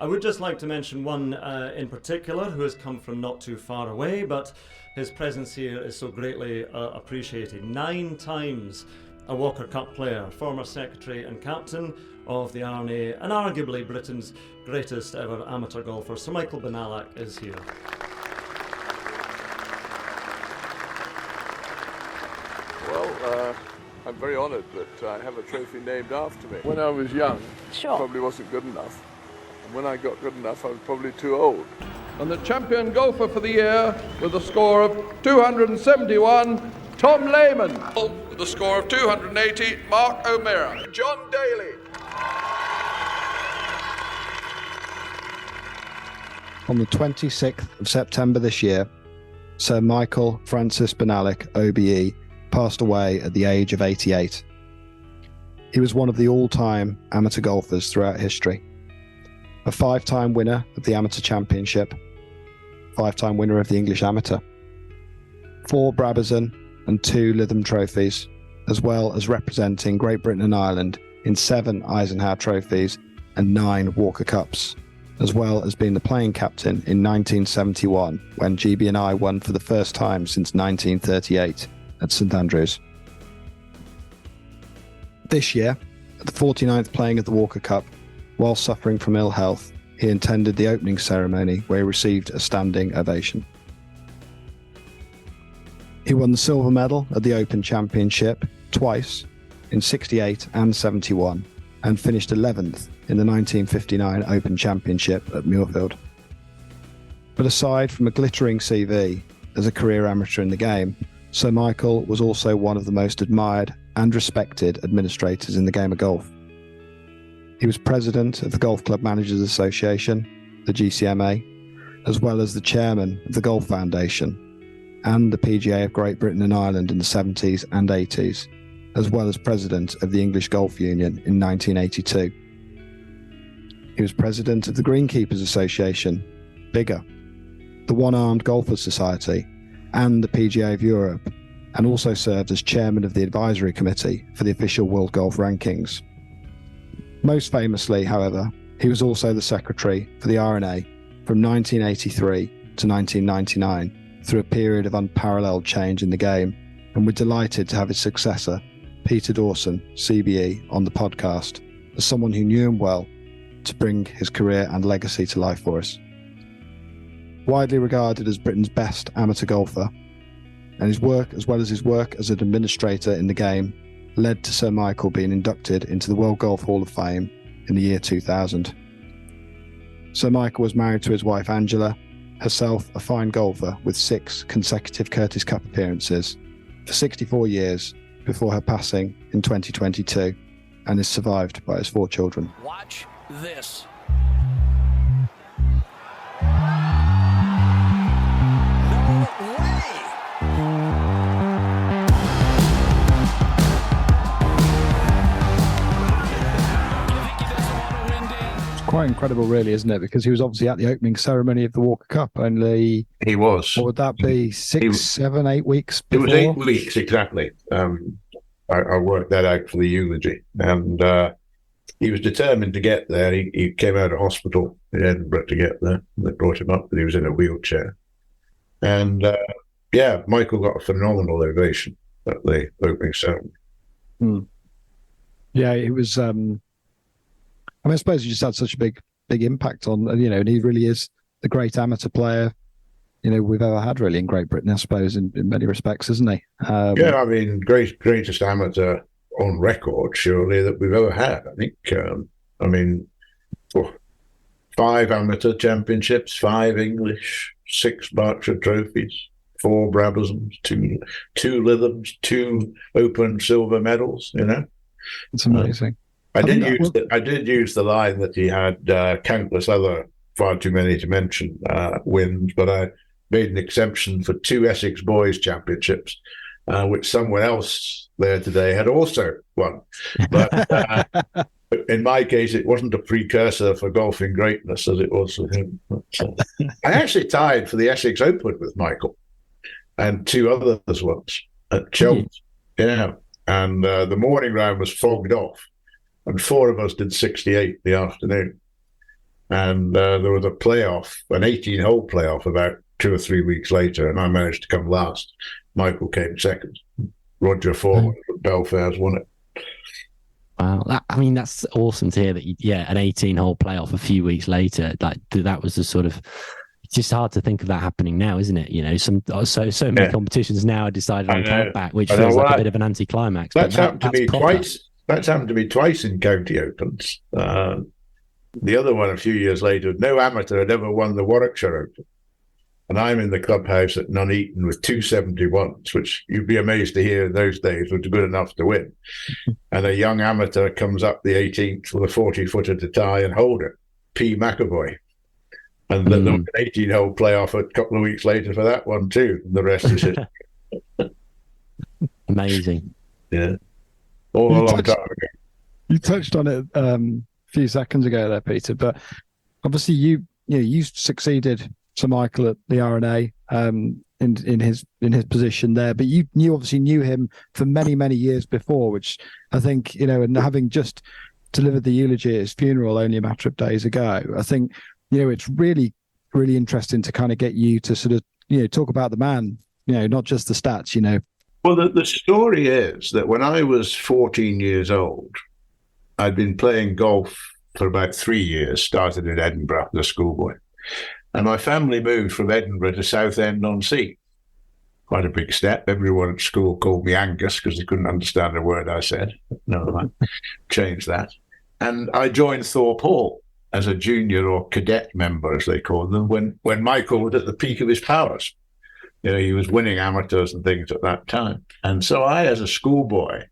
I would just like to mention one in particular who has come from not too far away, but his presence here is so greatly appreciated. 9 times a Walker Cup player, former secretary and captain of the R&A, and arguably Britain's greatest ever amateur golfer, Sir Michael Bonallack is here. Well, I'm very honoured that I have a trophy named after me. When I was young, probably wasn't good enough. And when I got good enough, I was probably too old. And the champion golfer for the year with a score of 271, Tom Lehman. With a score of 280, Mark O'Meara. John Daly. On the 26th of September this year, Sir Michael Francis Bonallack OBE passed away at the age of 88. He was one of the all-time amateur golfers throughout history. A 5-time winner of the Amateur Championship, 5-time winner of the English Amateur, 4 Brabazon and 2 Lytham trophies, as well as representing Great Britain and Ireland in 7 Eisenhower trophies and 9 Walker Cups, as well as being the playing captain in 1971 when GB&I won for the first time since 1938 at St Andrews. This year, at the 49th playing of the Walker Cup, while suffering from ill health, he attended the opening ceremony where he received a standing ovation. He won the silver medal at the Open Championship twice, in 68 and 71, and finished 11th in the 1959 Open Championship at Muirfield. But aside from a glittering CV as a career amateur in the game, Sir Michael was also one of the most admired and respected administrators in the game of golf. He was president of the Golf Club Managers Association, the GCMA, as well as the chairman of the Golf Foundation and the PGA of Great Britain and Ireland in the 70s and 80s, as well as president of the English Golf Union in 1982. He was president of the Greenkeepers Association, bigger, the One-Armed Golfers Society, and the PGA of Europe, and also served as chairman of the advisory committee for the official World Golf Rankings. Most famously, however, he was also the secretary for the R&A from 1983 to 1999 through a period of unparalleled change in the game, and we're delighted to have his successor, Peter Dawson CBE, on the podcast as someone who knew him well to bring his career and legacy to life for us. Widely regarded as Britain's best amateur golfer, and his work, as well as his work as an administrator in the game, led to Sir Michael being inducted into the World Golf Hall of Fame in the year 2000. Sir Michael was married to his wife Angela, herself a fine golfer with 6 consecutive Curtis Cup appearances for 64 years before her passing in 2022, and is survived by his 4 children. Watch this. Quite incredible, really, isn't it? Because he was obviously at the opening ceremony of the Walker Cup only... He was. What would that be? 6, 7, 8 weeks before? It was 8 weeks, exactly. I worked that out for the eulogy. And he was determined to get there. He came out of hospital in Edinburgh to get there. They brought him up, but he was in a wheelchair. And, Michael got a phenomenal ovation at the opening ceremony. Yeah, it was... I suppose he just had such a big impact on, and he really is the great amateur player, we've ever had really in Great Britain, I suppose, in many respects, isn't he? Greatest amateur on record, surely, that we've ever had. I think, 5 amateur championships, 5 English, 6 Berkshire trophies, 4 Brabazons, 2 Lythams, 2 Open silver medals, It's amazing. I did use the line that he had countless other, far too many to mention, wins, but I made an exemption for 2 Essex Boys Championships, which someone else there today had also won. But in my case, it wasn't a precursor for golfing greatness as it was for him. I actually tied for the Essex Open with Michael and 2 others once at Chelmsford. Yeah, and the morning round was fogged off. And 4 of us did 68 in the afternoon. And there was a playoff, an 18-hole playoff about 2 or 3 weeks later, and I managed to come last. Michael came second. Roger Foreman from Belfast won it. Wow, that's awesome to hear that. An 18-hole playoff a few weeks later, like that was the sort of. It's just hard to think of that happening now, isn't it? You know, so many competitions now are decided on countback, which feels like a bit of an anticlimax. That's happened to me twice. That's happened to me twice in county opens. The other one a few years later, no amateur had ever won the Warwickshire Open. And I'm in the clubhouse at Nuneaton with 271s, which you'd be amazed to hear in those days was good enough to win. And a young amateur comes up the 18th with a 40-footer to tie and hold it, P. McAvoy. And there was an 18-hole playoff a couple of weeks later for that one too. And the rest is history. Amazing. Yeah. All a long time ago. You touched on it a few seconds ago there, Peter, but obviously you succeeded Sir Michael at the R&A in his position there, but you obviously knew him for many years before, which I think, and having just delivered the eulogy at his funeral only a matter of days ago, I think it's really interesting to kind of get you to sort of talk about the man, not just the stats. Well, the story is that when I was 14 years old, I'd been playing golf for about 3 years, started in Edinburgh as a schoolboy. And my family moved from Edinburgh to Southend-on-Sea. Quite a big step. Everyone at school called me Angus because they couldn't understand a word I said. Never mind. Changed that. And I joined Thorpe Hall as a junior or cadet member, as they called them, when Michael was at the peak of his powers. He was winning amateurs and things at that time. And so I, as a schoolboy,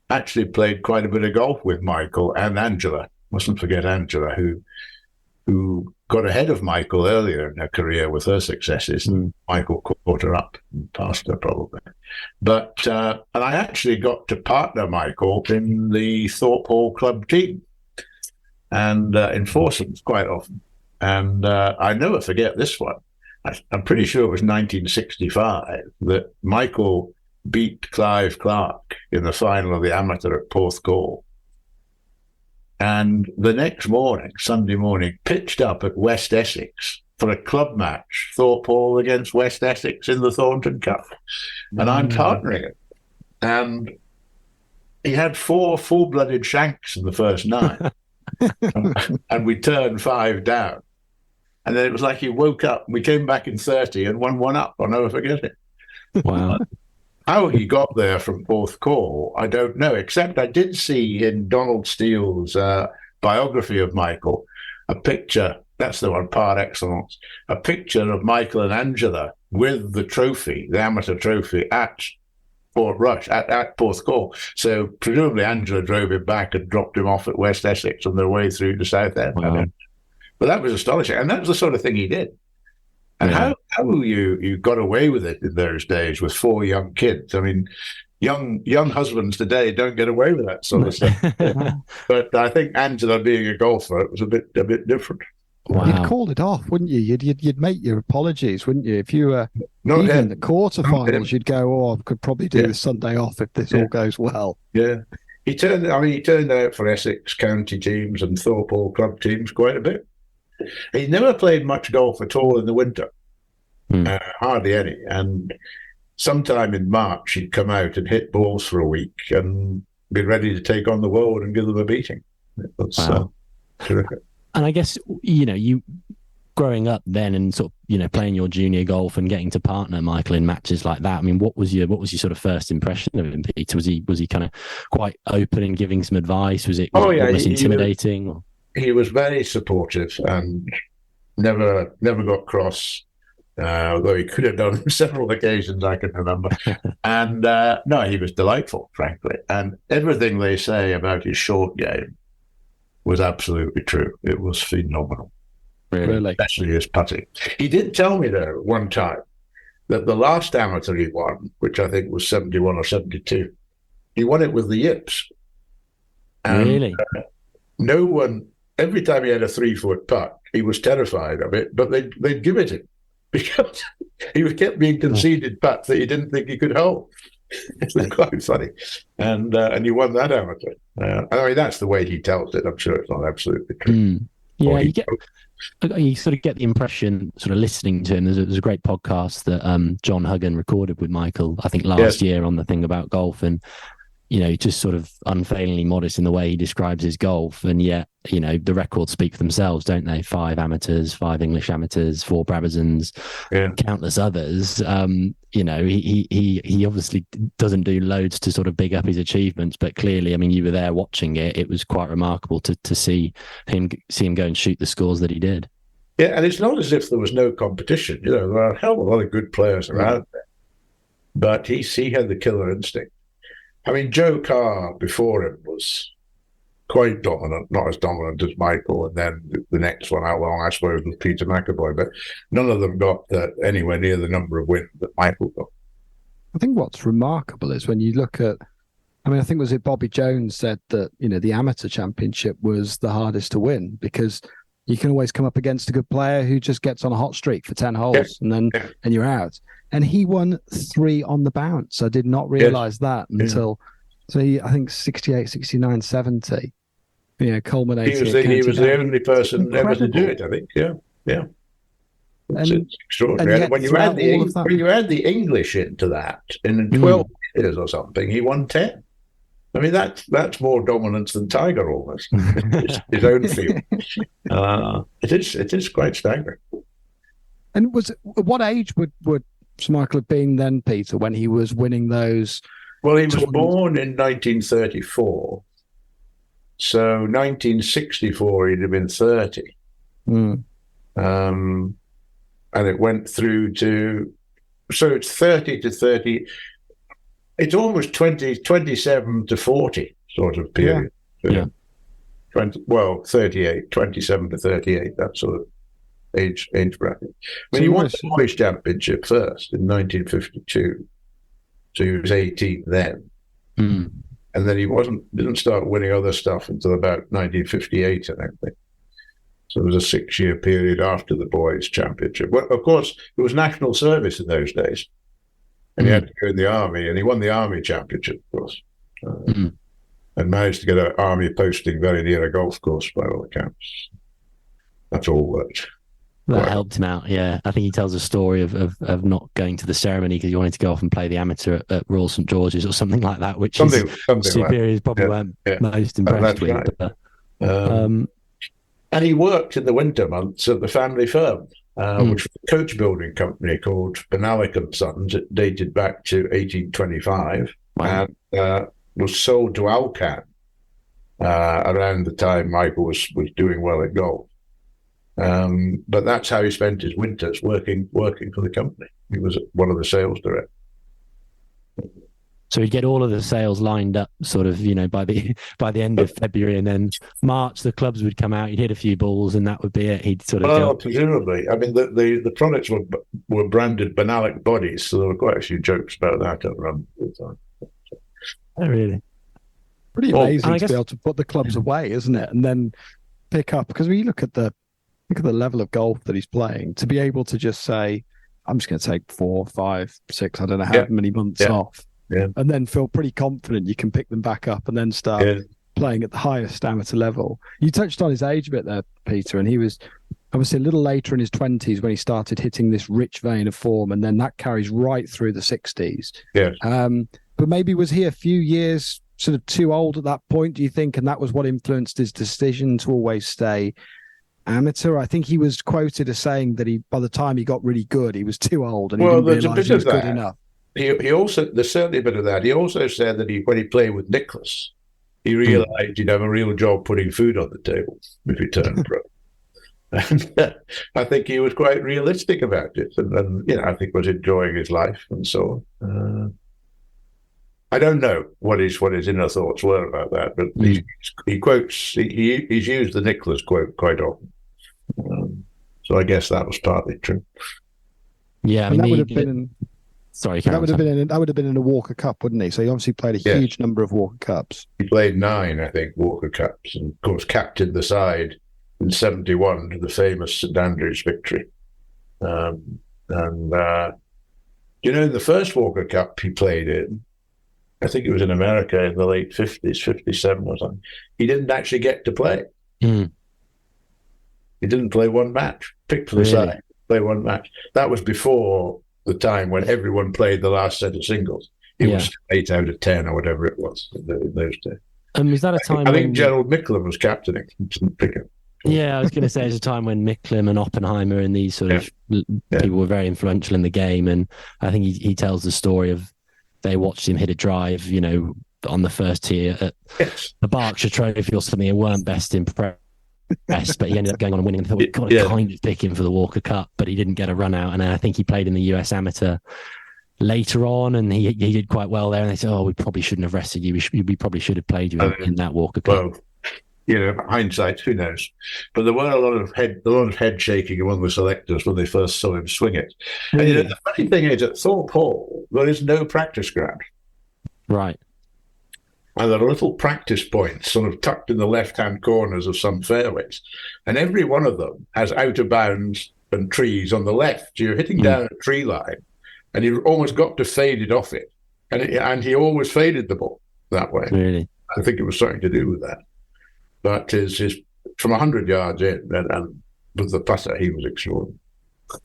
actually played quite a bit of golf with Michael and Angela. Mustn't forget Angela, who got ahead of Michael earlier in her career with her successes. And Michael caught her up and passed her probably. But and I actually got to partner Michael in the Thorpe Hall club team and in foursomes quite often. And I never forget this one. I'm pretty sure it was 1965 that Michael beat Clive Clark in the final of the amateur at Porthcawl. And the next morning, Sunday morning, pitched up at West Essex for a club match, Thorpe Hall against West Essex in the Thornton Cup. And I'm partnering it. And he had 4 full-blooded shanks in the first 9. And we turned 5 down. And then it was like he woke up. We came back in 30 and won 1 up. I'll never forget it. Wow. How he got there from Porthcawl, I don't know, except I did see in Donald Steele's biography of Michael a picture, that's the one, par excellence, a picture of Michael and Angela with the trophy, the amateur trophy, at Fort Rush, at Porthcawl. So presumably Angela drove him back and dropped him off at West Essex on their way through to Southend. Wow. But that was astonishing. And that was the sort of thing he did. And how you got away with it in those days with 4 young kids. I mean, young husbands today don't get away with that sort of stuff. But I think Angela, being a golfer, it was a bit different. Wow. You'd call it off, wouldn't you? You'd make your apologies, wouldn't you? If you were even in the quarterfinals, you'd go, "Oh, I could probably do this Sunday off if this all goes well." Yeah, he turned out for Essex county teams and Thorpe Hall club teams quite a bit. He never played much golf at all in the winter, hardly any. And sometime in March, he'd come out and hit balls for a week and be ready to take on the world and give them a beating. It was terrific. And I guess, you growing up then and sort of, playing your junior golf and getting to partner Michael in matches like that. I mean, what was your sort of first impression of him, Peter? Was he kind of quite open and giving some advice? Was it almost intimidating? He was very supportive and never got cross, although he could have done on several occasions I can remember. And no, he was delightful, frankly. And everything they say about his short game was absolutely true. It was phenomenal. Really? Especially his putting. He did tell me, though, one time that the last amateur he won, which I think was 71 or 72, he won it with the yips. And, really? No one... Every time he had a 3-foot putt, he was terrified of it, but they'd give it him because he kept being conceded putts that he didn't think he could hold. It was quite funny. And he won that amateur. I mean, that's the way he tells it. I'm sure it's not absolutely true. Yeah, you sort of get the impression, sort of listening to him. There's a great podcast that John Huggan recorded with Michael, I think last year, on the thing about golf, and just sort of unfailingly modest in the way he describes his golf, and yet the records speak for themselves, don't they? 5 amateurs, 5 English amateurs, 4 Brabazons, countless others. He obviously doesn't do loads to sort of big up his achievements, but clearly, I mean, you were there watching it. It was quite remarkable to see him go and shoot the scores that he did. Yeah, and it's not as if there was no competition. There are a hell of a lot of good players around there, but he had the killer instinct. I mean, Joe Carr before him was quite dominant, not as dominant as Michael, and then the next one out along, I suppose, was Peter McAvoy, but none of them got anywhere near the number of wins that Michael got. I think what's remarkable is when you look at, I think was it Bobby Jones said that, the amateur championship was the hardest to win because you can always come up against a good player who just gets on a hot streak for 10 holes and you're out. And he won 3 on the bounce. I did not realize that until, I think 68, 69, 70, culminating. He was the only person ever to do it, I think. Yeah. It's extraordinary. When you add the English into that, in 12 years or something, he won 10. I mean, that's more dominance than Tiger almost. His own field. It is quite staggering. And what age would Sir Michael have been then, Peter, when he was winning those? Well, he was born in 1934. So 1964, he'd have been 30. And it went through to, so it's 30 to 30. It's almost 27 to 40 sort of period. Yeah. 38, 27 to 38, that sort of age bracket. He won the Boys Championship first in 1952. So he was 18 then. And then he didn't start winning other stuff until about 1958, I think. So it was a 6-year period after the Boys Championship. Well, of course, it was national service in those days. And he had to go in the army, and he won the army championship, of course. And managed to get an army posting very near a golf course by all accounts. That's all worked. That helped him out, yeah. I think he tells a story of not going to the ceremony because he wanted to go off and play the amateur at Royal St George's or something like that, which something superiors like probably weren't most impressed with. Right. But, and he worked in the winter months at the family firm, which was a coach building company called Bonallack and Sons. It dated back to 1825 and was sold to Alcan around the time Michael was doing well at golf. But that's how he spent his winters, working for the company. He was one of the sales directors. So he'd get all of the sales lined up, sort of, by the end of February, and then March the clubs would come out. He'd hit a few balls, and that would be it. He'd sort of go. Presumably. I mean, the products were branded Bonallack bodies, so there were quite a few jokes about that around the time. Oh, really? Pretty amazing to be able to put the clubs away, isn't it? And then pick up, because when you look at the level of golf that he's playing, to be able to just say, I'm just going to take 4, 5, 6, I don't know how many months off, and then feel pretty confident you can pick them back up and then start playing at the highest amateur level. You touched on his age a bit there, Peter, and he was obviously a little later in his 20s when he started hitting this rich vein of form, and then that carries right through the 60s. Yes. But maybe was he a few years sort of too old at that point, do you think? And that was what influenced his decision to always stay amateur? I think he was quoted as saying that by the time he got really good, he was too old and he didn't realise he was good enough. He also, there's certainly a bit of that. He also said that when he played with Nicklaus, he realised he'd have a real job putting food on the table if he turned pro. And I think he was quite realistic about it, and I think was enjoying his life and so on. I don't know what his inner thoughts were about that, but he quotes. He's used the Nicklaus quote quite often, so I guess that was partly true. Yeah, I mean, that would have been. Sorry, that would have been in a Walker Cup, wouldn't he? So he obviously played a huge number of Walker Cups. He played 9, I think, Walker Cups, and of course captained the side in '71 to the famous St Andrews victory. In the first Walker Cup he played in, I think it was in America in the late 50s, 57 or something, he didn't actually get to play. He didn't play one match. Picked for the side, play one match. That was before the time when everyone played the last set of singles. It was 8 out of 10 or whatever it was in those days. And was that a time I think Gerald Micklem was captaining. Didn't pick him. Yeah, I was going to say it was a time when Micklem and Oppenheimer and these sort of people were very influential in the game. And I think he tells the story of they watched him hit a drive, you know, on the first tee at the Berkshire Trophy or something. They weren't best impressed, but he ended up going on and winning. And thought, we've got to kind of pick him for the Walker Cup, but he didn't get a run out. And I think he played in the US Amateur later on, and he did quite well there. And they said, "Oh, we probably shouldn't have rested you. We probably should have played you in that Walker Cup." Well, you know, hindsight, who knows? But there were a lot of head shaking among the selectors when they first saw him swing it. And you know, the funny thing is, at Thorpe Hall, there is no practice ground. Right. And there are little practice points sort of tucked in the left-hand corners of some fairways. And every one of them has out of bounds and trees on the left. You're hitting down a tree line, and you've almost got to fade it off it. And he always faded the ball that way. Really? I think it was something to do with that. But his from 100 yards in, and with the putter, he was extraordinary.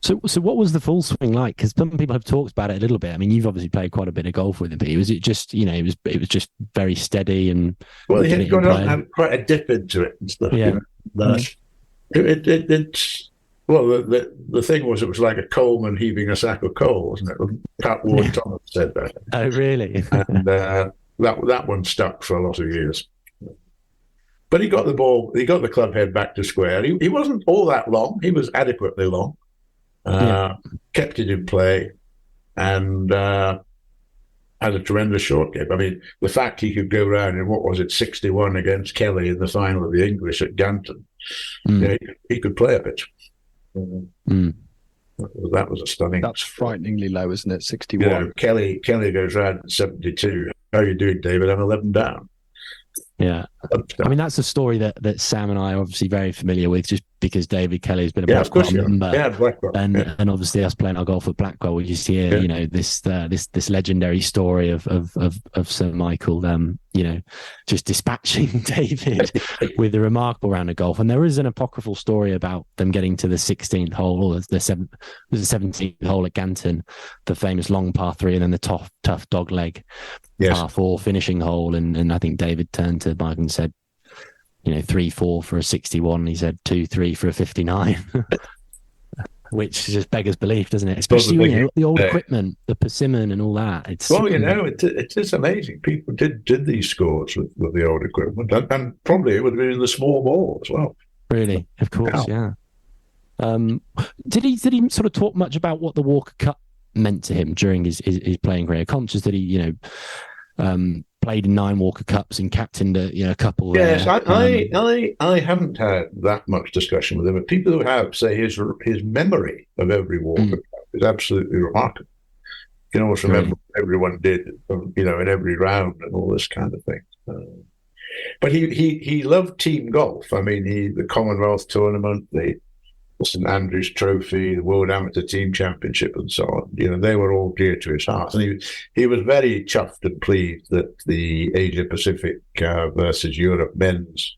So what was the full swing like? Because some people have talked about it a little bit. I mean, you've obviously played quite a bit of golf with him, but was it just, you know, it was just very steady and... Well, he had gone on and had quite a dip into it and stuff. Yeah. You know? The thing was, it was like a coalman heaving a sack of coal, wasn't it? Pat Ward Thomas said that. Oh, really? And that one stuck for a lot of years. But he got the club head back to square. He wasn't all that long. He was adequately long. Kept it in play, and had a tremendous short game. I mean, the fact he could go round in, what was it, 61 against Kelly in the final of the English at Ganton. He could play a bit. That was a stunning. That's frighteningly low, isn't it? 61. You know, Kelly goes round at 72. How are you doing, David? I'm 11 down. Yeah. I mean, that's a story that Sam and I are obviously very familiar with, just because David Kelly has been a Blackwell member. Yeah, Blackwell. And obviously us playing our golf at Blackwell, we just hear, you know, this legendary story of Sir Michael, you know, just dispatching David with a remarkable round of golf. And there is an apocryphal story about them getting to the 16th hole, or the 17th hole at Ganton, the famous long par 3, and then the tough dog leg par 4 finishing hole. And I think David turned to Michael and said, you know, 3-4 for a 61. He said 2-3 for a 59, which just beggars belief, doesn't it? Especially, you know, the old equipment, the persimmon and all that. You know, it is amazing. People did these scores with the old equipment, and probably it would have been in the small ball as well. Really, of course, yeah. Did he sort of talk much about what the Walker Cup meant to him during his playing career? Conscious that he, you know, played in 9 Walker Cups and captained a couple. Yes, I haven't had that much discussion with him, but people who have say his memory of every Walker Cup is absolutely remarkable. You can almost remember what everyone did, you know, in every round and all this kind of thing. But he loved team golf. I mean, the Commonwealth Tournament, the St Andrews Trophy, the World Amateur Team Championship, and so on. You know, they were all dear to his heart. And he was very chuffed and pleased that the Asia Pacific versus Europe men's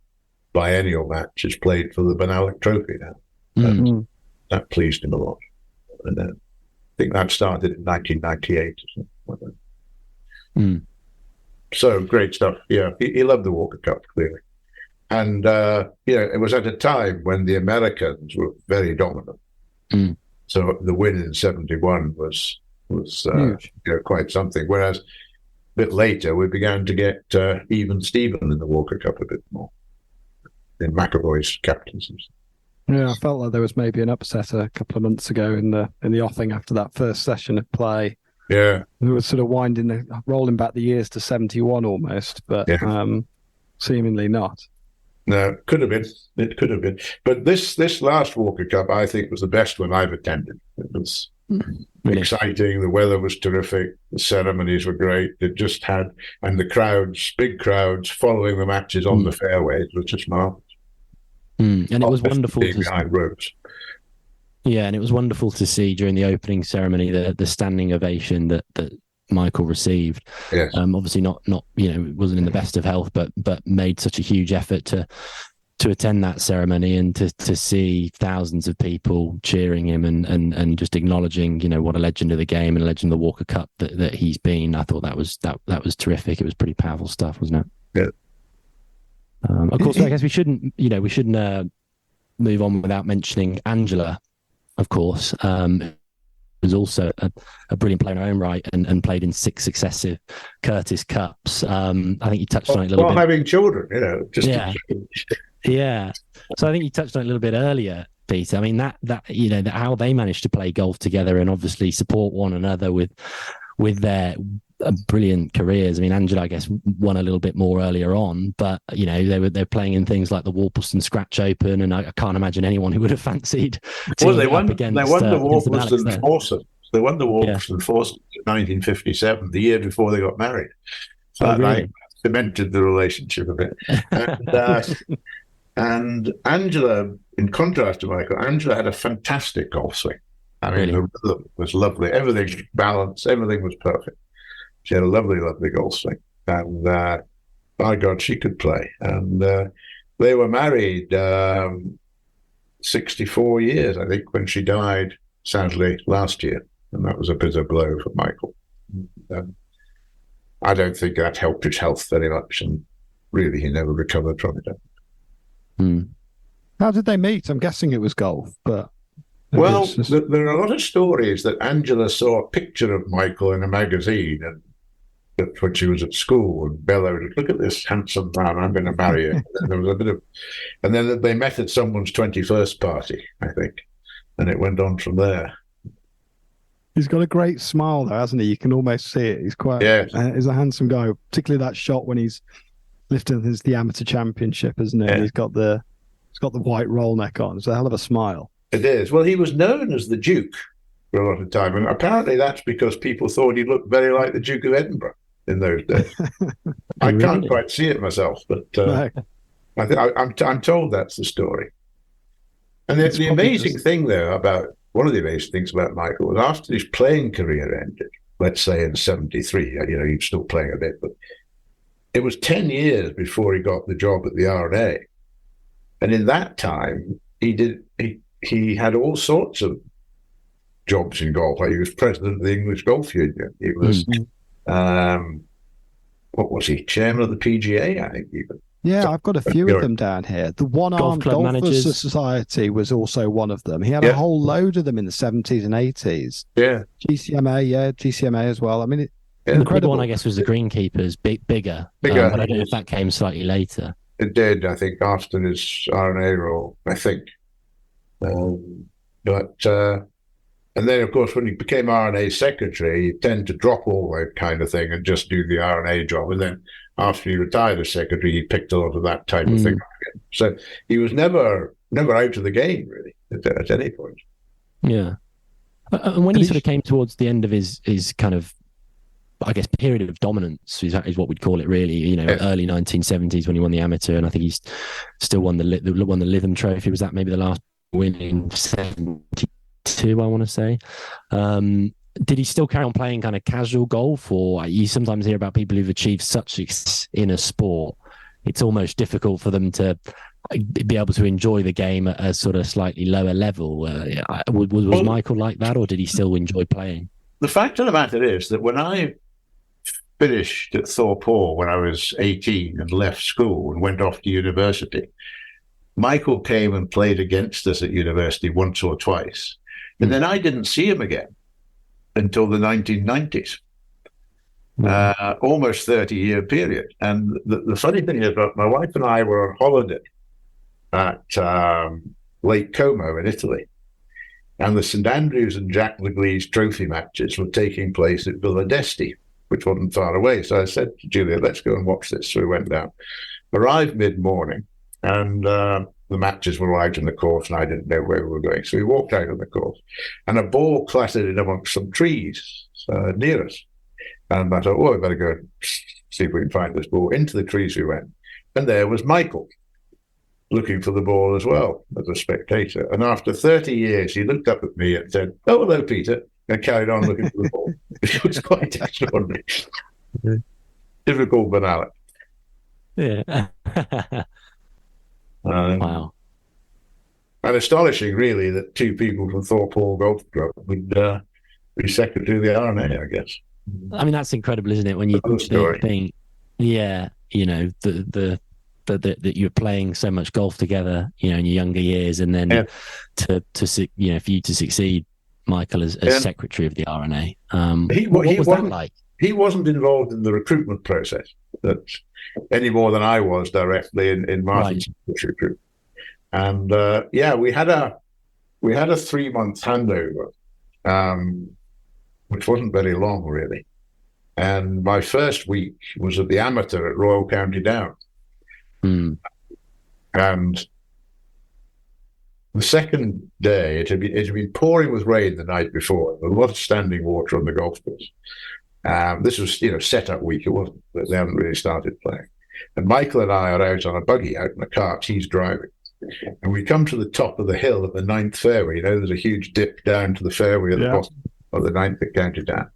biennial match is played for the Bonallack Trophy now. That pleased him a lot. And I think that started in 1998 or something like that. So great stuff. Yeah, he loved the Walker Cup, clearly. And, you know, it was at a time when the Americans were very dominant. So the win in 71 was you know, quite something. Whereas a bit later, we began to get even Steven in the Walker Cup a bit more, in McAvoy's captaincy. Yeah, I felt like there was maybe an upset a couple of months ago in the offing after that first session of play. Yeah. We were sort of rolling back the years to 71 almost, but seemingly not. No, it could have been. It could have been. But this last Walker Cup, I think, was the best one I've attended. It was exciting. The weather was terrific. The ceremonies were great. It just had, and the crowds, big crowds, following the matches on the fairways was just marvelous. And it was wonderful to behind ropes. Yeah, and it was wonderful to see during the opening ceremony the standing ovation that Michael received. Yes. Obviously not you know, wasn't in the best of health, but made such a huge effort to to attend that ceremony and to see thousands of people cheering him and just acknowledging, what a legend of the game and a legend of the Walker Cup that he's been. I thought that was terrific. It was pretty powerful stuff, wasn't it? Yeah. Of course, I guess we shouldn't move on without mentioning Angela, of course. Was also a brilliant player in her own right and played in 6 successive Curtis Cups. I think you touched on it a little bit. While having children, Yeah. So I think you touched on it a little bit earlier, Peter. I mean, that how they managed to play golf together and obviously support one another with their brilliant careers. I mean, Angela, I guess, won a little bit more earlier on, but they're playing in things like the Warpleston Scratch Open, and I can't imagine anyone who would have fancied. Well, they won the Warpleston Foursomes. They won the Warpleston Foursomes in 1957, the year before they got married. So I cemented the relationship a bit. And Angela, in contrast to Michael, Angela had a fantastic golf swing. I mean, the rhythm was lovely. Everything was balanced. Everything was perfect. She had a lovely, lovely golf swing. And by God, she could play. And they were married 64 years, I think, when she died, sadly, last year. And that was a bitter blow for Michael. I don't think that helped his health very much. And really, he never recovered from it. How did they meet? I'm guessing it was golf, but... Well, there are a lot of stories that Angela saw a picture of Michael in a magazine and when she was at school and bellowed, "Look at this handsome man, I'm going to marry him." And there was a bit of, and then they met at someone's 21st party, I think, and it went on from there. He's got a great smile, though, hasn't he? You can almost see it. He's quite, he's a handsome guy, particularly that shot when he's lifting the amateur championship, isn't it? Yeah. He's got the white roll neck on. It's a hell of a smile. It is. Well, he was known as the Duke for a lot of time, and apparently that's because people thought he looked very like the Duke of Edinburgh in those days. I can't quite see it myself, but I'm told that's the story. And the amazing thing there one of the amazing things about Michael was after his playing career ended, let's say in 73, he was still playing a bit, but it was 10 years before he got the job at the R&A. And in that time, he had all sorts of jobs in golf. Like he was president of the English Golf Union. He was, what was he? Chairman of the PGA, I think. Even. Yeah, I've got a few of them down here. The One-Armed Golfers Society was also one of them. He had a whole load of them in the 70s and 80s. Yeah. GCMA as well. I mean, the big one, I guess, was the Greenkeepers, bigger. But I don't know if that came slightly later. It did, I think, after his R&A role, I think. And then, of course, when he became R&A secretary, he tended to drop all that kind of thing and just do the R&A job. And then after he retired as secretary, he picked a lot of that type of thing up again. So he was never out of the game, really, at any point. Yeah. And when he sort of came towards the end of his kind of, I guess, period of dominance is what we'd call it, really. Early 1970s when he won the amateur, and I think he's still won the Lytham Trophy. Was that maybe the last win in 72? I want to say. Did he still carry on playing kind of casual golf, or you sometimes hear about people who've achieved such success in a sport, it's almost difficult for them to be able to enjoy the game at a sort of slightly lower level? Was Michael like that, or did he still enjoy playing? The fact of the matter is that when I finished at Thorpe Hall when I was 18 and left school and went off to university, Michael came and played against us at university once or twice. And then I didn't see him again until the 1990s, almost 30-year period. And the funny thing is that my wife and I were on holiday at Lake Como in Italy. And the St Andrews and Jack Leglie's trophy matches were taking place at Villa d'Este, which wasn't far away. So I said to Julia, let's go and watch this. So we went down, arrived mid-morning, and the matches were right in the course, and I didn't know where we were going. So we walked out of the course, and a ball clattered in amongst some trees near us. And I thought, we better go and see if we can find this ball. Into the trees we went, and there was Michael, looking for the ball as well as a spectator. And after 30 years, he looked up at me and said, "Oh, hello, Peter," and carried on looking for the ball. It was quite extraordinary. Typical Bonallack. Yeah. Wow. And astonishing, really, that two people from Thorpe Hall Golf Club would be secretary of the RNA, I guess. I mean, that's incredible, isn't it? When you think, yeah, you know, that you're playing so much golf together, you know, in your younger years, and then to you know, for you to succeed, Michael, as secretary of the RNA. What was that like? He wasn't involved in the recruitment process any more than I was directly in Martin's recruitment. And we had a 3-month handover, which wasn't very long, really. And my first week was at the amateur at Royal County Down. And the second day, it had been pouring with rain the night before. There was a lot of standing water on the golf course. This was, you know, set-up week. It wasn't. They hadn't really started playing. And Michael and I are out on a buggy, out in a cart. He's driving. And we come to the top of the hill at the 9th fairway. You know, there's a huge dip down to the fairway at the bottom of the 9th that counted down.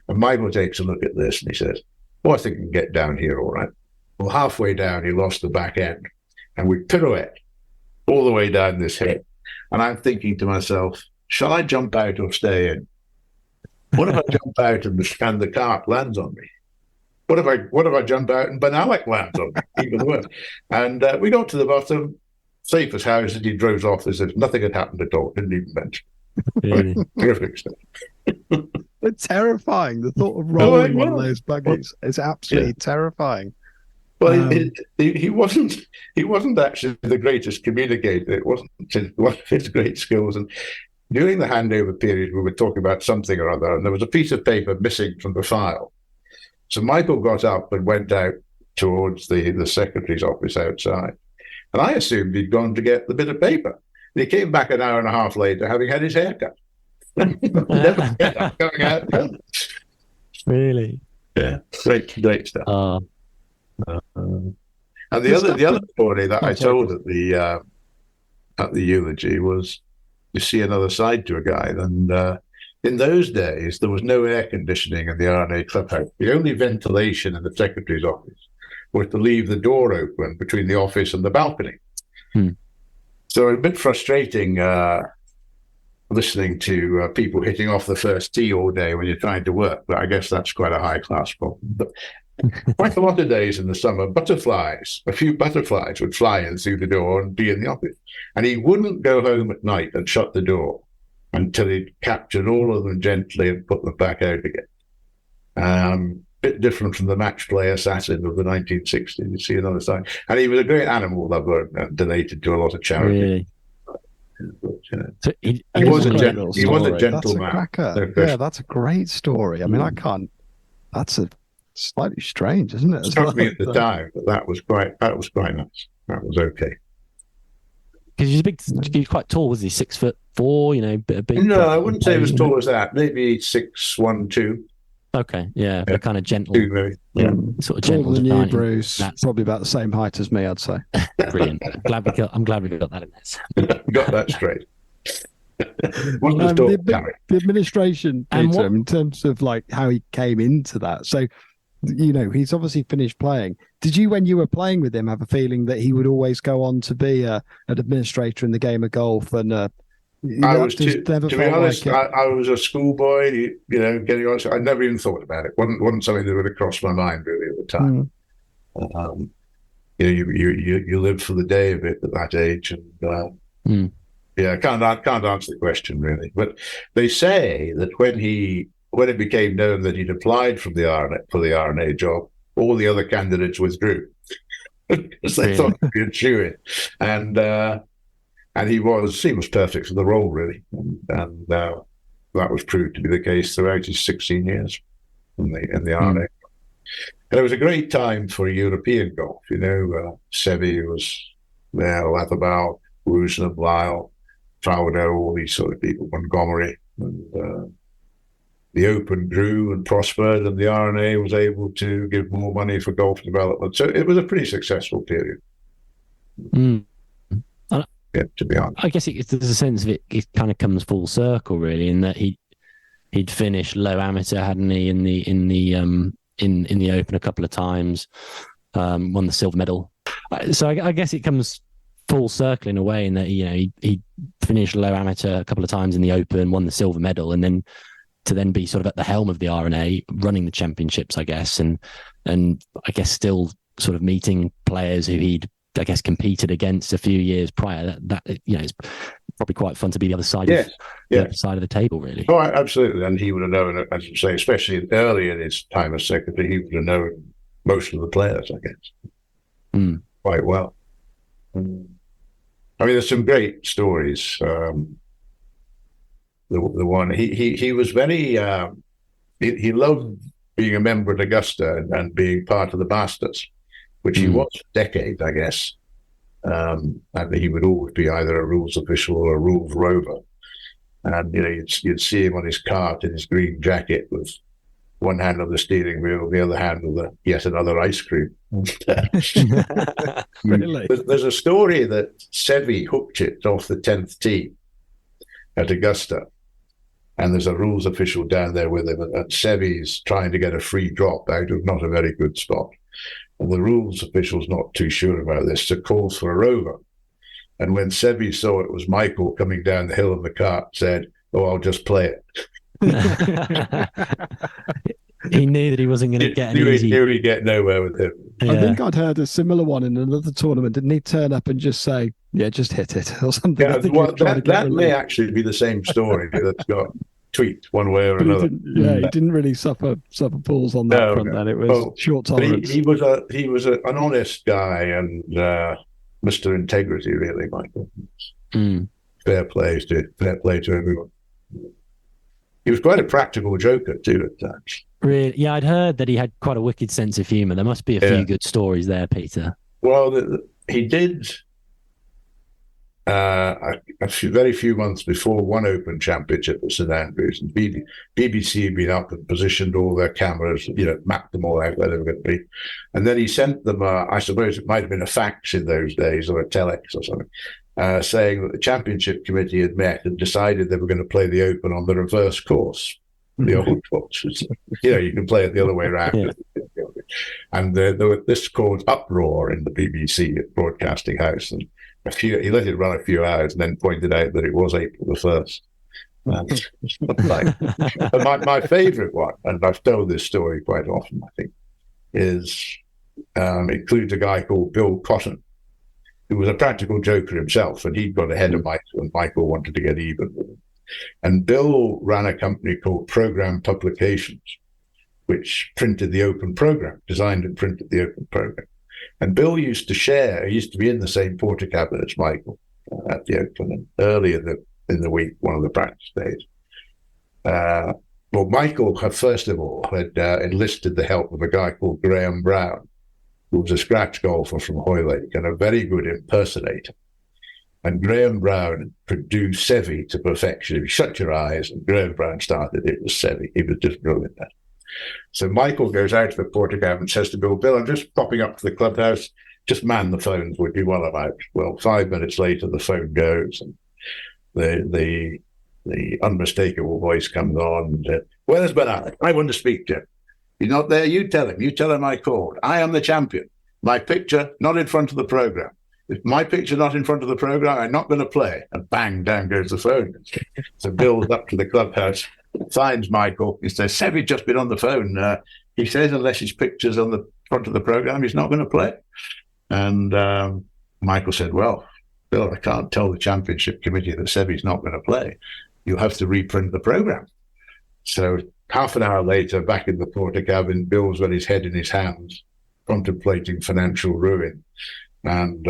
And Michael takes a look at this and he says, I think we can get down here all right. Well, halfway down, he lost the back end. And we pirouette all the way down this hill. And I'm thinking to myself, shall I jump out or stay in? What if I jump out and the cart lands on me? What if I jump out and Bonallack lands on me? Even worse. And we got to the bottom, safe as houses. He drove off as if nothing had happened at all. Didn't even mention. Really? Terrific stuff. It's terrifying. The thought of rolling one of those buggies is absolutely terrifying. Well, he wasn't actually the greatest communicator. It wasn't one of his great skills. And during the handover period, we were talking about something or other, and there was a piece of paper missing from the file. So Michael got up and went out towards the secretary's office outside. And I assumed he'd gone to get the bit of paper. And he came back an hour and a half later, having had his hair cut. Never going out. Really? Yeah, great stuff. And the other story that I told at the eulogy was you see another side to a guy. And in those days, there was no air conditioning in the RNA clubhouse. The only ventilation in the secretary's office was to leave the door open between the office and the balcony. So a bit frustrating listening to people hitting off the first tee all day when you're trying to work. But I guess that's quite a high-class problem. But quite a lot of days in the summer, a few butterflies would fly in through the door and be in the office. And he wouldn't go home at night and shut the door until he'd captured all of them gently and put them back out again. Bit different from the match play assassin of the 1960s. You see another side. And he was a great animal lover and donated to a lot of charity. Really? So he was a gentle man. Yeah, that's a great story. I mean, that's a slightly strange, isn't it? It struck me at the time, but that was quite nice. That was okay. Because he's quite tall, was he? 6'4", you know, big. No, I wouldn't say as tall as that. Maybe 6'1", 2". Okay, yeah, but kind of gentle. Maybe. Yeah, sort of gentle. Taller than you, Bruce. That's probably about the same height as me, I'd say. Brilliant. I'm glad we got that in there. Got that straight. The administration, Peter, in terms of like how he came into that. So, you know, he's obviously finished playing. Did you, when you were playing with him, have a feeling that he would always go on to be an administrator in the game of golf? And to be honest, I was a schoolboy, you know, getting on. I never even thought about it. Wasn't something that would have crossed my mind really at the time. You know, you live for the day of it at that age, and yeah, I can't answer the question really. But they say that when it became known that he'd applied for the RNA job, all the other candidates withdrew because they thought he'd be a shoo-in. And he was perfect for the role, really. And that was proved to be the case throughout his 16 years in the RNA. And it was a great time for European golf. You know, Seve was there, Lytham, Woosnam, Lyle, Fowler, all these sort of people, Montgomery. And the Open grew and prospered, and the RNA was able to give more money for golf development. So it was a pretty successful period. Yeah, to be honest, I guess there's a sense of it kind of comes full circle, really, in that he'd finished low amateur, hadn't he, in the Open a couple of times, won the silver medal. So I guess it comes full circle in a way, in that he finished low amateur a couple of times in the Open, won the silver medal, and then to then be sort of at the helm of the R&A, running the championships, I guess, and I guess still sort of meeting players who he'd, I guess, competed against a few years prior. That it's probably quite fun to be the other side of the other side of the table, really. Oh, absolutely. And he would have known, as you say, especially early in his time as secretary, he would have known most of the players, I guess, quite well. I mean, there's some great stories. The one he was very he loved being a member at Augusta and being part of the Bastards, which he was for decades, I guess. And he would always be either a rules official or a rules rover. And you'd see him on his cart in his green jacket with one hand on the steering wheel, the other hand on yet another ice cream. Really? There's a story that Seve hooked it off the 10th tee at Augusta, and there's a rules official down there with him, and Seve's trying to get a free drop out of not a very good spot. And the rules official's not too sure about this, so calls for a rover. And when Seve saw it was Michael coming down the hill in the cart, said, "Oh, I'll just play it." He knew that he wasn't going to get an easy... Knew he'd get nowhere with him. Yeah. I think I'd heard a similar one in another tournament. Didn't he turn up and just say, "Yeah, just hit it," or something? Yeah, that may actually be the same story that's got tweaked one way or another. He didn't really suffer balls on that front. Then it was short tolerance. He was an honest guy and Mr. Integrity, really, Michael. Fair play to everyone. He was quite a practical joker too at times. Really? Yeah, I'd heard that he had quite a wicked sense of humour. There must be a few good stories there, Peter. Well, he did very few months before one Open Championship at St Andrews, and BBC had been up and positioned all their cameras, mapped them all out where they were going to be. And then he sent them, I suppose it might have been a fax in those days or a telex or something, saying that the championship committee had met and decided they were going to play the Open on the reverse course, the old course. You can play it the other way around. Yeah. And this caused uproar in the BBC broadcasting house, and he let it run a few hours and then pointed out that it was April the 1st. But my favourite one, and I've told this story quite often, I think, includes a guy called Bill Cotton, who was a practical joker himself, and he'd got ahead of Michael, and Michael wanted to get even with him. And Bill ran a company called Program Publications, which printed the Open program, designed and printed the Open program. And Bill used to be in the same porter cabin as Michael at the Open, and early in the week, one of the practice days. Well, Michael had enlisted the help of a guy called Graham Brown, who was a scratch golfer from Hoylake and a very good impersonator. And Graham Brown produced Seve to perfection. If you shut your eyes and Graham Brown started, it was Seve. He was just brilliant at it. So Michael goes out to the porter cabin and says to Bill, I'm just popping up to the clubhouse. Just man the phones with you while I'm out. Well, 5 minutes later, the phone goes, and the unmistakable voice comes on. And, "Where's Bonallack? I want to speak to him. He's not there. You tell him. You tell him I called. I am the champion. My picture not in front of the program. If my picture not in front of the program, I'm not going to play." And bang, down goes the phone. So Bill's up to the clubhouse, finds Michael. He says, "Seve's just been on the phone. He says unless his picture's on the front of the program, he's not going to play." And Michael said, "Well, Bill, I can't tell the championship committee that Seve's not going to play. You'll have to reprint the program." So half an hour later, back in the porter cabin, Bill's got his head in his hands, contemplating financial ruin. And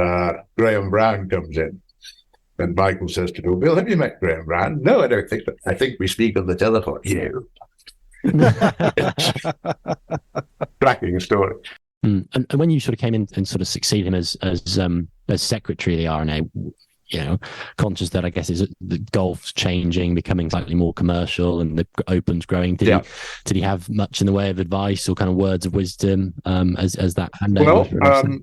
Graham Brown comes in. And Michael says to Bill, "Have you met Graham Brown?" "No, I don't think so. I think we speak on the telephone." Cracking story. And when you sort of came in and sort of succeeded him as secretary of the R&A, conscious that I guess is the golf's changing, becoming slightly more commercial, and the Open's growing. Did he have much in the way of advice or kind of words of wisdom as that handover?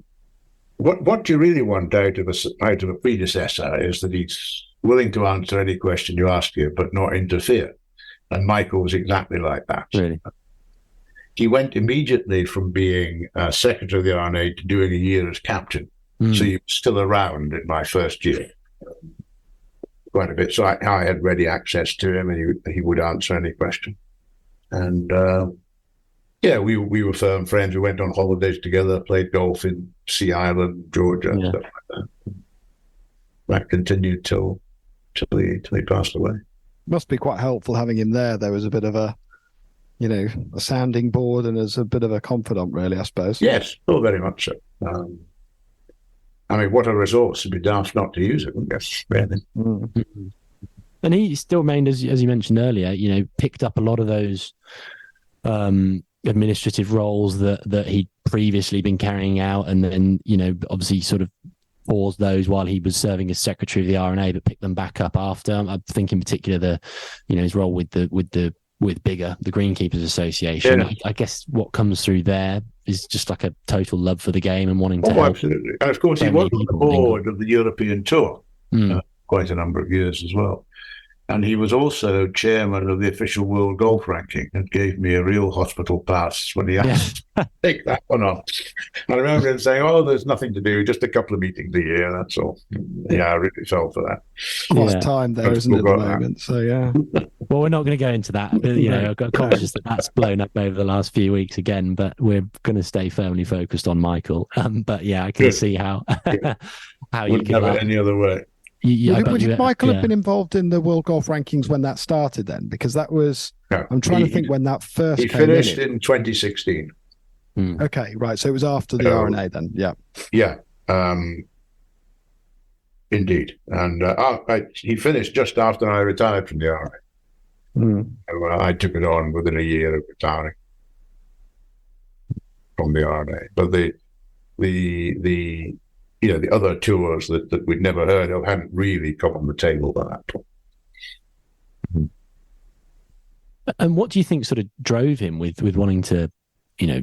Well, what you really want out of a predecessor is that he's willing to answer any question you ask him, but not interfere. And Michael was exactly like that. Really? He went immediately from being secretary of the R&A to doing a year as captain So he was still around in my first year quite a bit. So I had ready access to him, and he would answer any question. And we were firm friends. We went on holidays together, played golf in Sea Island, Georgia, and stuff like that. That continued till he passed away. Must be quite helpful having him there. There was a bit of a sounding board and as a bit of a confidant, really, I suppose. Yes, very much so. What a resource. It'd be daft not to use it, wouldn't it? Really. Mm-hmm. And he still remained, as you mentioned earlier, picked up a lot of those administrative roles that he'd previously been carrying out, and then, obviously sort of paused those while he was serving as secretary of the R&A, but picked them back up after. I think in particular his role with Bigger, the Greenkeepers Association. Yeah. I guess what comes through there is just like a total love for the game and wanting to help. Absolutely. And of course, he was on the board of the European Tour quite a number of years as well. And he was also chairman of the official world golf ranking and gave me a real hospital pass when he asked to take that one on. I remember him saying, there's nothing to do, just a couple of meetings a year, that's all. Yeah, I really fell for that. Lost time there, isn't it, at the moment? So, yeah. Well, we're not going to go into that. I've got conscious that's blown up over the last few weeks again, but we're going to stay firmly focused on Michael. But yeah, I can see how you wouldn't have it any other way. Would Michael have been involved in the World Golf Rankings when that started then? Because that was, I'm trying to think when that first came in. He finished in 2016. Okay, right. So it was after the R&A then, yeah. Yeah, indeed. And he finished just after I retired from the R&A. I took it on within a year of retiring from the R&A. But the other tours that we'd never heard of hadn't really come on the table at that point. And what do you think sort of drove him with wanting to,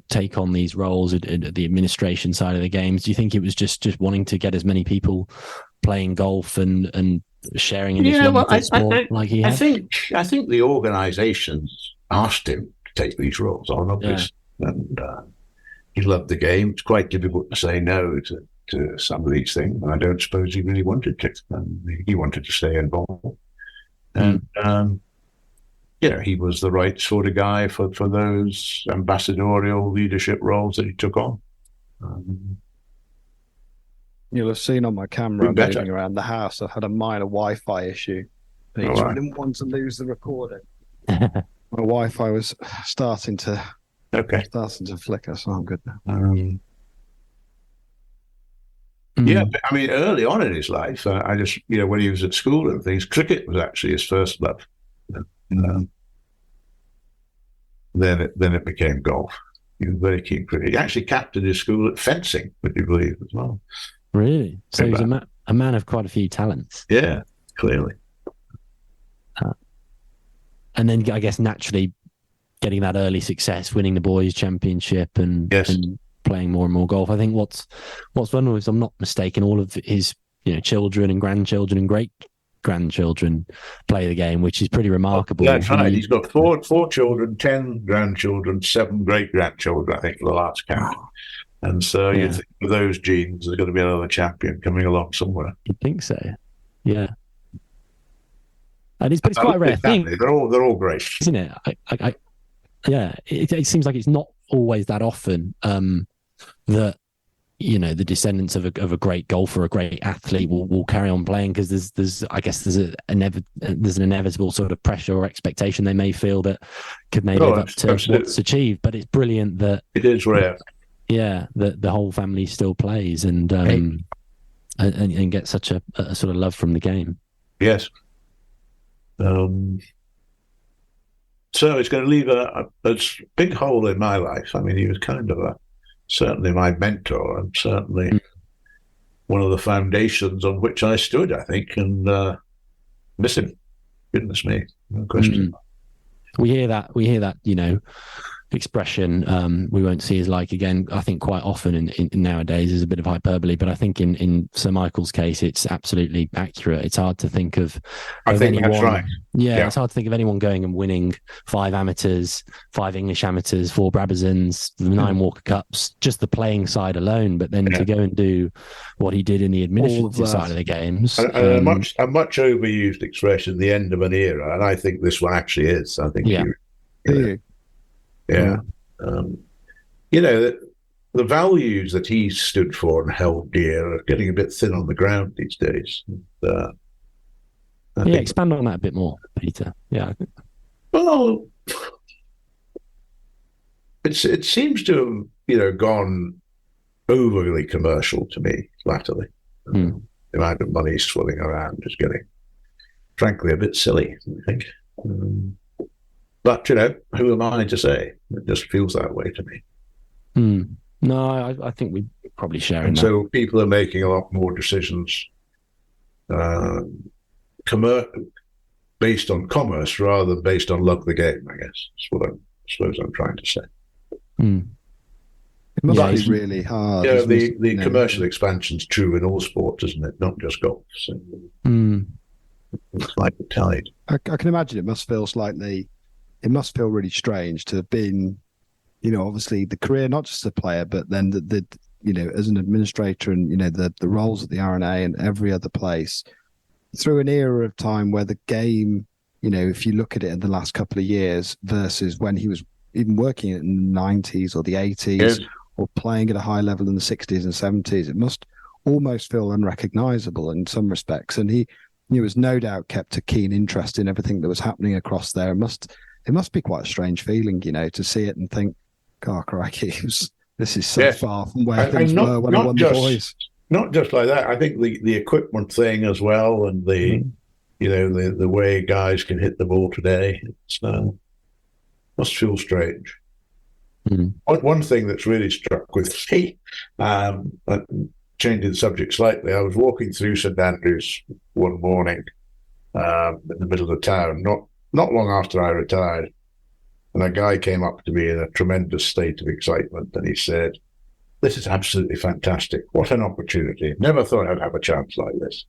take on these roles at the administration side of the games? Do you think it was just wanting to get as many people playing golf and sharing in his love of sport like he had? I think the organisations asked him to take these roles on, obviously. Yeah. And he loved the game. It's quite difficult to say no to some of these things. I don't suppose he really wanted to. He wanted to stay involved. And, he was the right sort of guy for those ambassadorial leadership roles that he took on. You'll have seen on my camera moving around the house, I've had a minor Wi-Fi issue. I didn't want to lose the recording. My Wi-Fi was starting to flicker, so I'm good now. Yeah, but, early on in his life, I just, when he was at school and things, cricket was actually his first love. Then it became golf. He was very keen cricket. He actually captained his school at fencing, would you believe, as well. Really? So he's a man of quite a few talents. Yeah, clearly. And then I guess naturally getting that early success, winning the boys' championship and playing more and more golf. I think what's wonderful is, I'm not mistaken, all of his children and grandchildren and great grandchildren play the game, which is pretty remarkable. That's right. He's got four children, 10 grandchildren, 7 great grandchildren, I think, for the last count. And so you think with those genes, there's going to be another champion coming along somewhere. You'd think so, yeah. And it's quite a rare thing. They're all great, isn't it? It seems like it's not always that often that the descendants of a great golfer, a great athlete will carry on playing, because there's an inevitable sort of pressure or expectation they may feel that could maybe live up to what's achieved. But it's brilliant that it is rare. Yeah, that the whole family still plays and get such a sort of love from the game. Yes. So it's going to leave a big hole in my life. He was kind of certainly my mentor, and certainly one of the foundations on which I stood, I think, and miss him. Goodness me, no question. We hear that, expression we won't see his like again. I think quite often in nowadays is a bit of hyperbole, but I think in Sir Michael's case, it's absolutely accurate. It's hard to think of anyone. That's right. Yeah, it's hard to think of anyone going and winning 5 amateurs, 5 English amateurs, 4 Brabazons, the 9 Walker Cups, just the playing side alone. But then to go and do what he did in the administrative side of the games. A much overused expression, the end of an era. And I think this one actually is. I think the values that he stood for and held dear are getting a bit thin on the ground these days. Expand on that a bit more, Peter. Yeah. Well, it seems to have, gone overly commercial to me latterly. The amount of money swirling around is getting, frankly, a bit silly, I think. But, who am I to say? It just feels that way to me. No, I think we probably share in that. So people are making a lot more decisions based on commerce rather than based on love of the game, I guess. That's what I suppose I'm trying to say. It must be really hard. The commercial expansion's true in all sports, isn't it? Not just golf. So it's like the tide. I can imagine it must feel really strange to have been, obviously the career, not just a player, but then the as an administrator and, the roles at the R&A and every other place through an era of time where the game, if you look at it in the last couple of years versus when he was even working in the 90s or the 80s or playing at a high level in the 60s and 70s, it must almost feel unrecognizable in some respects. And he was no doubt kept a keen interest in everything that was happening across there. It must be quite a strange feeling, to see it and think, God, crikey, this is so far from where things were when I won the boys. Not just like that. I think the equipment thing as well, and the way guys can hit the ball today, must feel strange. One thing that's really struck with me, changing the subject slightly, I was walking through St Andrews one morning in the middle of the town, not long after I retired, and a guy came up to me in a tremendous state of excitement, and he said, "This is absolutely fantastic. What an opportunity. Never thought I'd have a chance like this.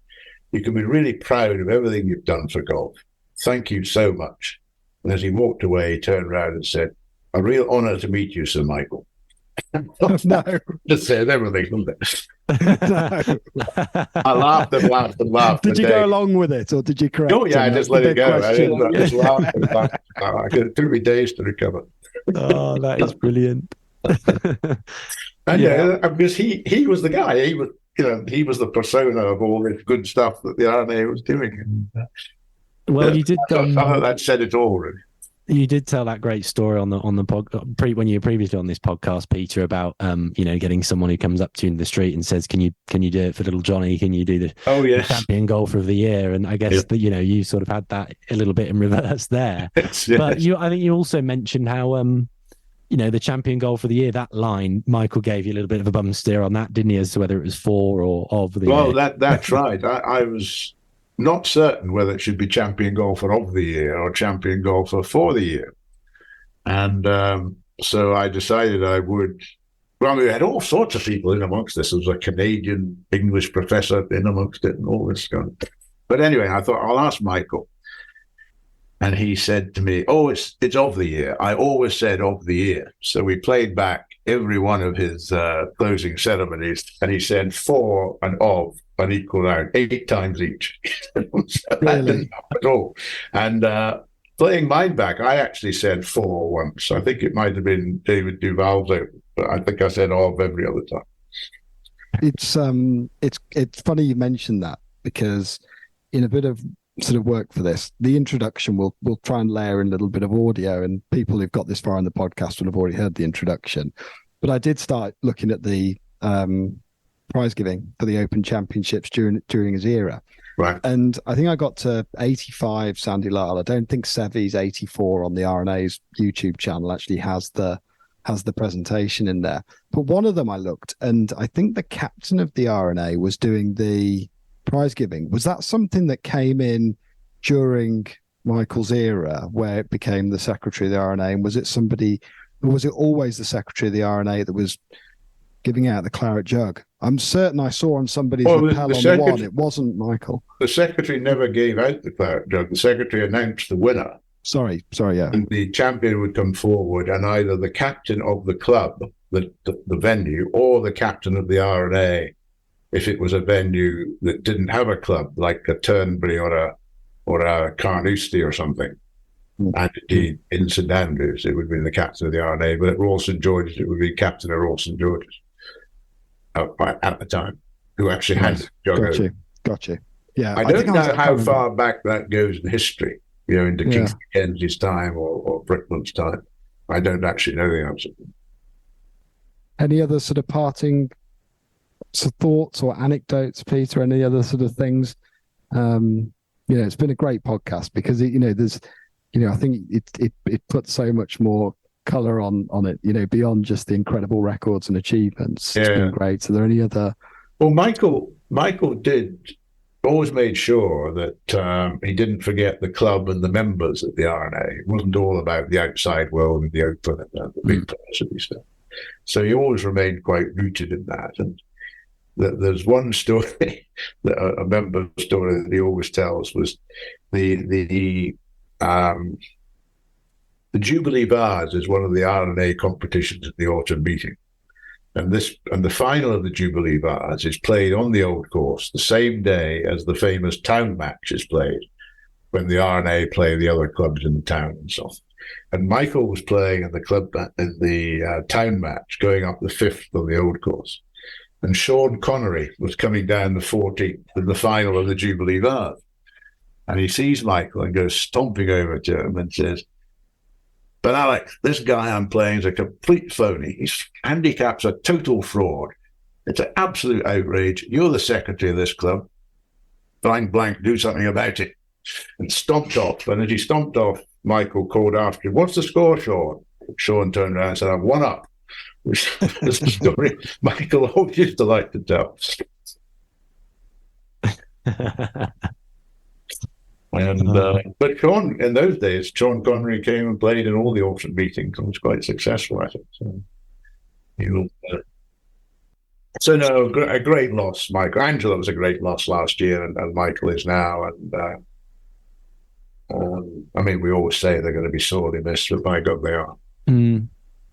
You can be really proud of everything you've done for golf. Thank you so much." And as he walked away, he turned around and said, "A real honour to meet you, Sir Michael." No. Just said everything, didn't it? No. I laughed and laughed and laughed. Did you go along with it, or did you correct? Oh, yeah, I just let it go. I just laughed and laughed. It took me days to recover. Oh, that is brilliant. And because he was the guy. He was the persona of all this good stuff that the R&A was doing. Well, you did. I thought that said it all, really. You did tell that great story on the when you were previously on this podcast, Peter, about getting someone who comes up to you in the street and says, "Can you do it for little Johnny? Can you do the champion golfer of the year?" And I guess that you sort of had that a little bit in reverse there. But I think you also mentioned how the champion golfer of the year, that line, Michael gave you a little bit of a bum steer on that, didn't he, as to whether it was for or of the year? Well, that's right. I was not certain whether it should be champion golfer of the year or champion golfer for the year. And so I decided I would. Well, we had all sorts of people in amongst this. There was a Canadian English professor in amongst it and all this kind of. But anyway, I thought I'll ask Michael. And he said to me, "Oh, it's of the year. I always said of the year." So we played back every one of his closing ceremonies, and he said for and of an equal round 8 times each. Really? At all. And playing mine back, I actually said for once. I think it might have been David Duval's, but I think I said of every other time. It's funny you mentioned that, because in a bit of sort of work for this, the introduction we'll try and layer in a little bit of audio, and people who've got this far in the podcast will have already heard the introduction. But I did start looking at the prize giving for the Open Championships during his era. Right. And I think I got to 85 Sandy Lyle. I don't think Sevy's 84 on the R&A's YouTube channel actually has the presentation in there. But one of them I looked, and I think the captain of the R&A was doing the prize giving. Was that something that came in during Michael's era, where it became the secretary of the R&A, and was it somebody Or was it always the secretary of the R&A that was giving out the claret jug? I'm certain I saw on somebody's lapel on the one, it wasn't Michael. The secretary never gave out the claret jug. The secretary announced the winner. Sorry, yeah. And the champion would come forward, and either the captain of the club, the venue, or the captain of the R&A, if it was a venue that didn't have a club, like a Turnberry or a Carnoustie or something. And indeed, in St Andrews, it would be the captain of the R&A, but at Royal St George's, it would be captain of Royal St George's at the time, who actually had the jug. Got you. Yeah, I don't know how far back that goes in history, into King Mackenzie's time or Brickman's time. I don't actually know the answer. Any other sort of parting thoughts or anecdotes, Peter? Any other sort of things? It's been a great podcast because there's. I think it puts so much more colour on it, beyond just the incredible records and achievements. It's been great. So, are there any other? Well, Michael always made sure that he didn't forget the club and the members of the R&A. It wasn't all about the outside world and the open and the big publicity stuff. So he always remained quite rooted in that. And there's one story, a member story that he always tells was the Jubilee Bars is one of the R&A competitions at the autumn meeting. And the final of the Jubilee Bars is played on the old course the same day as the famous town match is played, when the R&A play the other clubs in the town and so on. And Michael was playing in the town match, going up the 5th on the old course. And Sean Connery was coming down the 14th in the final of the Jubilee Bars. And he sees Michael and goes stomping over to him and says, "Bonallack, this guy I'm playing is a complete phony. His handicap's a total fraud. It's an absolute outrage. You're the secretary of this club. Blank, do something about it." And stomped off. And as he stomped off, Michael called after him, "What's the score, Sean?" Sean turned around and said, "I'm 1 up." Which is a story Michael always used to like to tell. But Sean, in those days, Sean Connery came and played in all the auction meetings and was quite successful at it. So, a great loss, Michael. Angela was a great loss last year, and Michael is now. And we always say they're going to be sorely missed, but by God, they are.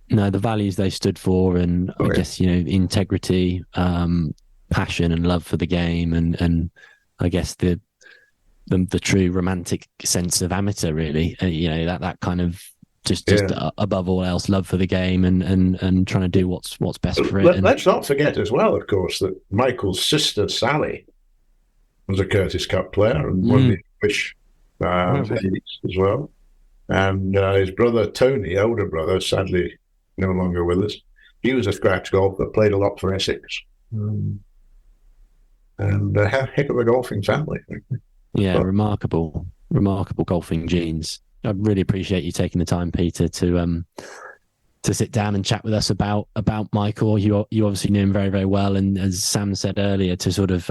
No, the values they stood for, and I guess integrity, passion, and love for the game, and I guess the true romantic sense of amateur, really. That kind of just above all else, love for the game and trying to do what's best for it. Let's not forget as well, of course, that Michael's sister Sally was a Curtis Cup player and won the English as well. And his brother Tony, older brother, sadly no longer with us, he was a scratch golfer, played a lot for Essex, and a heck of a golfing family. Yeah, remarkable golfing genes. I really appreciate you taking the time, Peter, to sit down and chat with us about Michael. You obviously knew him very, very well, and as Sam said earlier, to sort of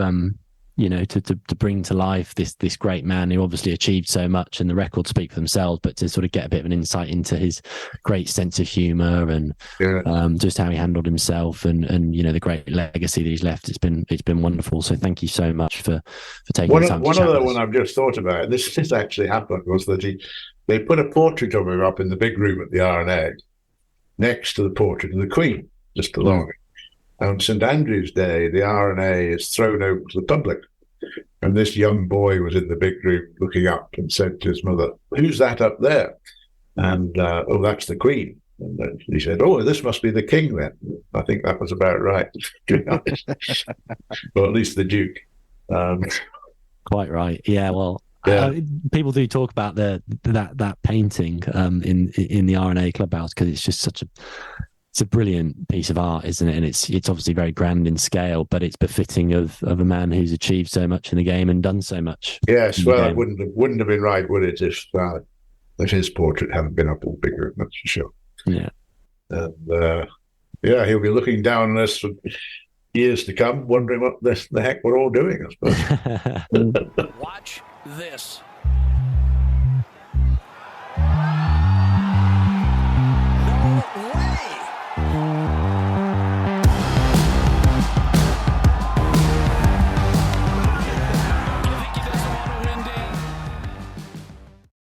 to bring to life this great man who obviously achieved so much, and the records speak for themselves, but to sort of get a bit of an insight into his great sense of humour and just how he handled himself and the great legacy that he's left. It's been wonderful. So thank you so much for taking the time to chat with us. One other one I've just thought about, this actually happened, was that they put a portrait of him up in the big room at the R&A next to the portrait of the Queen, just below it. On St Andrew's Day, the R&A is thrown open to the public. And this young boy was in the big room looking up and said to his mother, "Who's that up there?" And, "Oh, that's the Queen." And then he said, "Oh, this must be the King then." I think that was about right, to be honest. Or at least the Duke. Quite right. Yeah, well, people do talk about that painting in the R&A clubhouse, because it's just it's a brilliant piece of art, isn't it? And it's obviously very grand in scale, but it's befitting of a man who's achieved so much in the game and done so much. Yes, well, it wouldn't have been right, would it, if his portrait hadn't been up in the big room, that's for sure. Yeah. And he'll be looking down on us for years to come, wondering what the heck we're all doing, I suppose. Watch this.